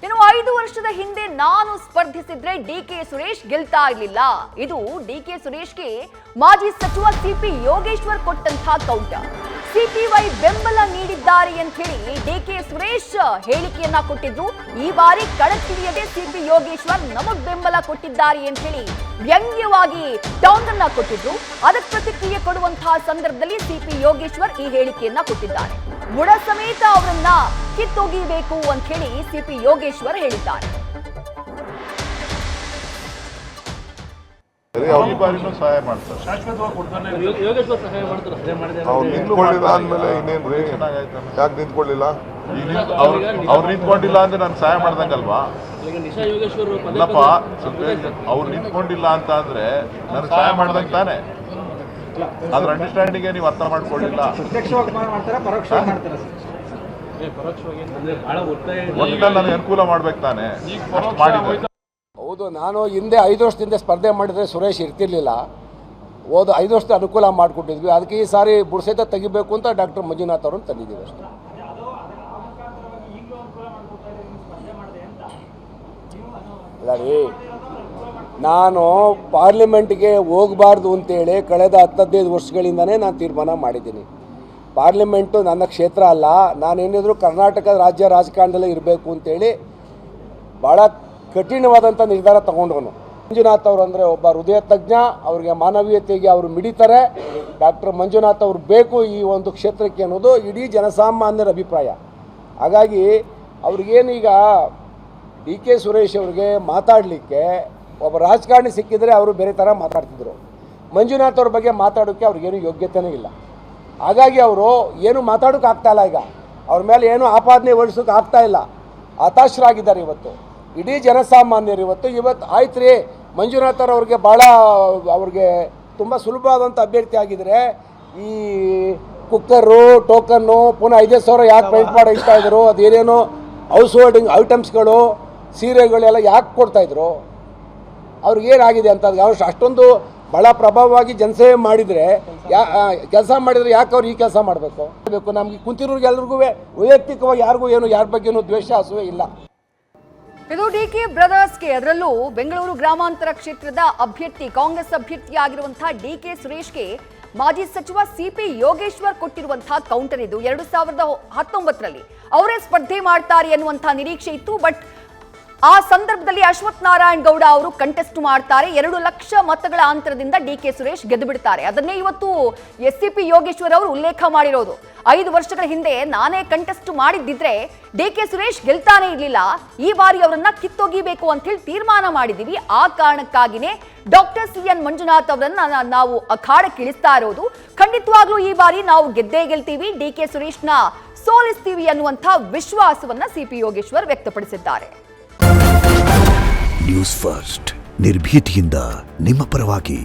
ಇನ್ನು 5 ವರ್ಷದ ಹಿಂದೆ ನಾನು ಸ್ಪರ್ಧಿಸಿದ್ರೆ ಡಿಕೆ ಸುರೇಶ್ ಗೆಲ್ತಾ ಇರಲಿಲ್ಲ. ಇದು ಡಿಕೆ ಸುರೇಶ್ಗೆ ಮಾಜಿ ಸಚಿವ ಸಿಪಿ ಯೋಗೇಶ್ವರ್ ಕೊಟ್ಟಂತಹ ಕೌಂಟರ್. ಸಿಪಿವೈ ಬೆಂಬಲ ನೀಡಿದ್ದಾರೆ ಅಂತ ಹೇಳಿ ಡಿಕೆ ಸುರೇಶ್ ಹೇಳಿಕೆಯನ್ನ ಕೊಟ್ಟಿದ್ರು. ಈ ಬಾರಿ ಕಣಕ್ಕಿಳಿಯದೆ ಸಿಪಿ ಯೋಗೇಶ್ವರ್ ನಮಗ್ ಬೆಂಬಲ ಕೊಟ್ಟಿದ್ದಾರೆ ಅಂತ ಹೇಳಿ ವ್ಯಂಗ್ಯವಾಗಿ ಟಾಂಗ್ ಅನ್ನ ಕೊಟ್ಟಿದ್ರು. ಅದಕ್ಕೆ ಪ್ರತಿಕ್ರಿಯೆ ಕೊಡುವಂತಹ ಸಂದರ್ಭದಲ್ಲಿ ಸಿಪಿ ಯೋಗೇಶ್ವರ್ ಈ ಹೇಳಿಕೆಯನ್ನ ಕೊಟ್ಟಿದ್ದಾರೆ. ಬುಡ ಸಮೇತ ಅವರನ್ನ ಕಿತ್ತೊಗೆಯಬೇಕು ಅಂತ ಹೇಳಿ ಸಿಪಿ ಯೋಗೇಶ್ವರ್ ಹೇಳಿದ್ದಾರೆ. ಸಹಾಯ ಮಾಡ್ತಾರೆ, ಯಾಕೆ ನಿಂತ್ಕೊಳ್ಳಿಲ್ಲ? ಅವ್ರು ನಿಂತ್ಕೊಂಡಿಲ್ಲ ಅಂದ್ರೆ ನಾನು ಸಹಾಯ ಮಾಡ್ದಂಗಲ್ವಾ? ಇಲ್ಲಪ್ಪ, ಅವ್ರು ನಿಂತ್ಕೊಂಡಿಲ್ಲ ಅಂತ ಅಂದ್ರೆ ನಾನು ಸಹಾಯ ಮಾಡ್ದಂಗೆ ತಾನೆ. ಅದ್ರ ಅಂಡರ್ಸ್ಟ್ಯಾಂಡಿಂಗ್ ನೀವು ಅರ್ಥ ಮಾಡ್ಕೊಳ್ಳಿಲ್ಲ. ಒಟ್ಟಿನಲ್ಲಿ ನನಗೆ ಅನುಕೂಲ ಮಾಡ್ಬೇಕು ತಾನೆ, ಮಾಡಿದ್ರೆ. ಹೌದು, ನಾನು ಹಿಂದೆ 5 ವರ್ಷದಿಂದ ಸ್ಪರ್ಧೆ ಮಾಡಿದರೆ ಸುರೇಶ್ ಇರ್ತಿರ್ಲಿಲ್ಲ. 5 ವರ್ಷದ ಅನುಕೂಲ ಮಾಡಿಕೊಟ್ಟಿದ್ವಿ. ಅದಕ್ಕೆ ಈ ಸಾರಿ ಬುಡಸಹಿತ ತೆಗಿಬೇಕು ಅಂತ ಡಾಕ್ಟರ್ ಮಂಜುನಾಥ್ ಅವರನ್ನು ತಂದಿದ್ದೀವಿ ಅಷ್ಟೇ. ಇಲ್ಲ ರೀ, ನಾನು ಪಾರ್ಲಿಮೆಂಟ್ಗೆ ಹೋಗಬಾರ್ದು ಅಂತೇಳಿ ಕಳೆದ 10-15 ವರ್ಷಗಳಿಂದನೇ ನಾನು ತೀರ್ಮಾನ ಮಾಡಿದ್ದೀನಿ. ಪಾರ್ಲಿಮೆಂಟು ನನ್ನ ಕ್ಷೇತ್ರ ಅಲ್ಲ, ನಾನೇನಿದ್ರು ಕರ್ನಾಟಕ ರಾಜ್ಯ ರಾಜಕಾರಣದಲ್ಲೇ ಇರಬೇಕು ಅಂತೇಳಿ ಭಾಳ ಕಠಿಣವಾದಂಥ ನಿರ್ಧಾರ ತಗೊಂಡವನು. ಮಂಜುನಾಥ್ ಅವರು ಅಂದರೆ ಒಬ್ಬ ಹೃದಯ ತಜ್ಞ, ಅವ್ರಿಗೆ ಮಾನವೀಯತೆಗೆ ಅವರು ಮಿಡಿತಾರೆ. ಡಾಕ್ಟರ್ ಮಂಜುನಾಥ್ ಅವರು ಬೇಕು ಈ ಒಂದು ಕ್ಷೇತ್ರಕ್ಕೆ ಅನ್ನೋದು ಇಡೀ ಜನಸಾಮಾನ್ಯರ ಅಭಿಪ್ರಾಯ. ಹಾಗಾಗಿ ಅವ್ರಿಗೇನೀಗ ಡಿ ಕೆ ಸುರೇಶ್ ಅವ್ರಿಗೆ ಮಾತಾಡಲಿಕ್ಕೆ ಒಬ್ಬ ರಾಜಕಾರಣಿ ಸಿಕ್ಕಿದರೆ ಅವರು ಬೇರೆ ಥರ ಮಾತಾಡ್ತಿದ್ರು. ಮಂಜುನಾಥ್ ಅವ್ರ ಬಗ್ಗೆ ಮಾತಾಡೋಕ್ಕೆ ಅವ್ರಿಗೇನು ಯೋಗ್ಯತೆಯೇ ಇಲ್ಲ. ಹಾಗಾಗಿ ಅವರು ಏನು ಮಾತಾಡೋಕೆ ಆಗ್ತಾಯಿಲ್ಲ. ಈಗ ಅವ್ರ ಮೇಲೆ ಏನು ಆಪಾದನೆ ಹೊರಿಸೋಕೆ ಆಗ್ತಾಯಿಲ್ಲ. ಹತಾಶರಾಗಿದ್ದಾರೆ ಇವತ್ತು ಇಡೀ ಜನಸಾಮಾನ್ಯರು. ಇವತ್ತು ಆಯ್ತು ರೀ, ಮಂಜುನಾಥ್ ಅವ್ರಿಗೆ ಭಾಳ ಅವ್ರಿಗೆ ತುಂಬ ಸುಲಭವಾದಂಥ ಅಭ್ಯರ್ಥಿ ಆಗಿದ್ರೆ ಈ ಕುಕ್ಕರು ಟೋಕನ್ನು ಪುನಃ 5,000 ಯಾಕೆ ಪೇಂಟ್ ಮಾಡಿ ಇಡ್ತಾ ಇದ್ರು? ಅದೇನೇನೋ ಹೌಸ್ ಹೋಲ್ಡಿಂಗ್ ಐಟಮ್ಸ್ಗಳು ಸೀರೆಗಳೆಲ್ಲ ಯಾಕೆ ಕೊಡ್ತಾಯಿದ್ರು? ಅವ್ರಿಗೇನಾಗಿದೆ ಅಂತ ಅಷ್ಟೊಂದು ಭಾಳ ಪ್ರಭಾವವಾಗಿ ಜನಸೇವೆ ಮಾಡಿದರೆ ಕೆಲಸ ಮಾಡಿದರೆ ಯಾಕೆ ಅವ್ರು ಈ ಕೆಲಸ ಮಾಡಬೇಕು? ನಮಗೆ ಕುಂತಿರೋರಿಗೆ ಎಲ್ರಿಗೂ ವೈಯಕ್ತಿಕವಾಗಿ ಯಾರಿಗೂ ಏನು ಯಾರ ಬಗ್ಗೆನೂ ದ್ವೇಷ ಅಸೂಯೆ ಇಲ್ಲ. ಇದು ಡಿಕೆ ಬ್ರದರ್ಸ್ಗೆ, ಅದರಲ್ಲೂ ಬೆಂಗಳೂರು ಗ್ರಾಮಾಂತರ ಕ್ಷೇತ್ರದ ಅಭ್ಯರ್ಥಿ, ಕಾಂಗ್ರೆಸ್ ಅಭ್ಯರ್ಥಿ ಆಗಿರುವಂತಹ ಡಿಕೆ ಸುರೇಶ್ಗೆ ಮಾಜಿ ಸಚಿವ ಸಿಪಿ ಯೋಗೇಶ್ವರ್ ಕೊಟ್ಟಿರುವಂತಹ ಕೌಂಟರ್ ಇದು. 2019ರಲ್ಲಿ ಅವರೇ ಸ್ಪರ್ಧೆ ಮಾಡ್ತಾರೆ ಅನ್ನುವಂತಹ ನಿರೀಕ್ಷೆ ಇತ್ತು. ಬಟ್ ಆ ಸಂದರ್ಭದಲ್ಲಿ ಅಶ್ವಥ್ ನಾರಾಯಣ್ ಗೌಡ ಅವರು ಕಂಟೆಸ್ಟ್ ಮಾಡ್ತಾರೆ. 2 ಲಕ್ಷ ಮತಗಳ ಅಂತರದಿಂದ ಡಿಕೆ ಸುರೇಶ್ ಗೆದ್ದು ಬಿಡ್ತಾರೆ. ಅದನ್ನೇ ಇವತ್ತು ಸಿಪಿ ಯೋಗೇಶ್ವರ್ ಅವರು ಉಲ್ಲೇಖ ಮಾಡಿರೋದು. 5 ವರ್ಷಗಳ ಹಿಂದೆ ನಾನೇ ಕಂಟೆಸ್ಟ್ ಮಾಡಿದ್ದಿದ್ರೆ ಡಿಕೆ ಸುರೇಶ್ ಗೆಲ್ತಾನೆ ಇರಲಿಲ್ಲ. ಈ ಬಾರಿ ಅವರನ್ನ ಕಿತ್ತೊಗಿಬೇಕು ಅಂತ ಹೇಳಿ ತೀರ್ಮಾನ ಮಾಡಿದೀವಿ. ಆ ಕಾರಣಕ್ಕಾಗಿನೇ ಡಾಕ್ಟರ್ CN ಮಂಜುನಾಥ್ ಅವರನ್ನ ನಾವು ಅಖಾಡಕ್ಕೆ ಇಳಿಸ್ತಾ ಇರೋದು. ಖಂಡಿತವಾಗ್ಲೂ ಈ ಬಾರಿ ನಾವು ಗೆದ್ದೇ ಗೆಲ್ತೀವಿ, ಡಿಕೆ ಸುರೇಶ್ನ ಸೋಲಿಸ್ತೀವಿ ಅನ್ನುವಂಥ ವಿಶ್ವಾಸವನ್ನ ಸಿಪಿ ಯೋಗೇಶ್ವರ್ ವ್ಯಕ್ತಪಡಿಸಿದ್ದಾರೆ. ನ್ಯೂಸ್ ಫಸ್ಟ್, ನಿರ್ಭೀತಿಯಿಂದ ನಿಮ್ಮ ಪರವಾಗಿ.